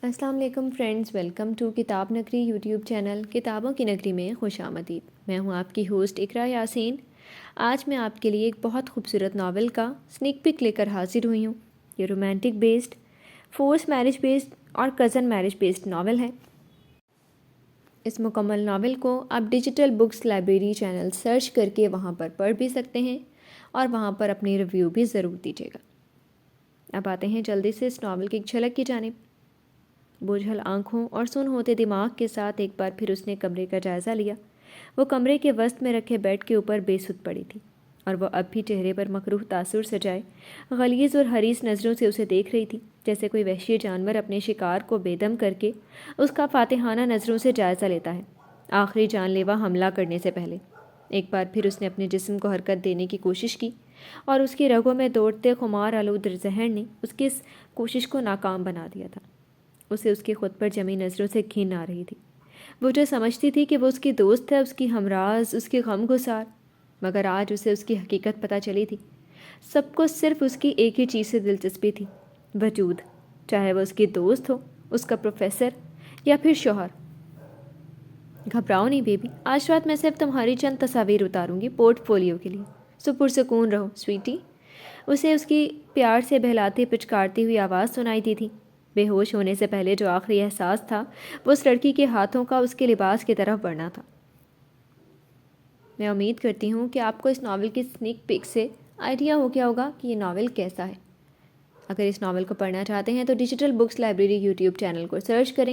السلام علیکم friends, welcome to کتاب نگری یوٹیوب چینل کتابوں کی نگری میں خوش آمدید۔ میں ہوں آپ کی ہوسٹ اقرا یاسین۔ آج میں آپ کے لیے ایک بہت خوبصورت ناول کا سنیک پک لے کر حاضر ہوئی ہوں۔ یہ romantic based, force marriage based اور کزن میرج بیسڈ ناول ہے۔ اس مکمل ناول کو آپ digital books library channel search کر کے وہاں پر پڑھ بھی سکتے ہیں اور وہاں پر اپنی ریویو بھی ضرور دیجیے گا۔ اب آتے ہیں جلدی سے اس ناول کی ایک جھلک کی جانب۔ بوجھل آنکھوں اور سن ہوتے دماغ کے ساتھ ایک بار پھر اس نے کمرے کا جائزہ لیا۔ وہ کمرے کے وسط میں رکھے بیڈ کے اوپر بے سدھ پڑی تھی اور وہ اب بھی چہرے پر مکروہ تاثر سجائے غلیظ اور حریص نظروں سے اسے دیکھ رہی تھی، جیسے کوئی وحشی جانور اپنے شکار کو بے دم کر کے اس کا فاتحانہ نظروں سے جائزہ لیتا ہے آخری جان لیوا حملہ کرنے سے پہلے۔ ایک بار پھر اس نے اپنے جسم کو حرکت دینے کی کوشش کی اور اس کی رگوں میں دوڑتے خمار آلود ذہن نے اس کی اس کوشش کو ناکام بنا دیا تھا۔ اسے اس کی خود پر جمی نظروں سے گھن آ رہی تھی۔ وہ جو سمجھتی تھی کہ وہ اس کی دوست ہے، اس کی ہمراز، اس کی غم گسار، مگر آج اسے اس کی حقیقت پتہ چلی تھی۔ سب کو صرف اس کی ایک ہی چیز سے دلچسپی تھی، وجود، چاہے وہ اس کی دوست ہو، اس کا پروفیسر یا پھر شوہر۔ گھبراؤ نہیں بیبی، آج رات میں صرف تمہاری چند تصاویر اتاروں گی پورٹ فولیو کے لیے، سو پرسکون رہو سویٹی۔ اسے اس کی پیار سے بہلاتی پچکارتی ہوئی آواز سنائی دی تھی۔ بے ہوش ہونے سے پہلے جو آخری احساس تھا وہ اس لڑکی کے ہاتھوں کا اس کے لباس کی طرف بڑھنا تھا۔ میں امید کرتی ہوں کہ آپ کو اس ناول کی سنیک پک سے آئیڈیا ہو گیا ہوگا کہ یہ ناول کیسا ہے۔ اگر اس ناول کو پڑھنا چاہتے ہیں تو digital books library YouTube channel کو سرچ کریں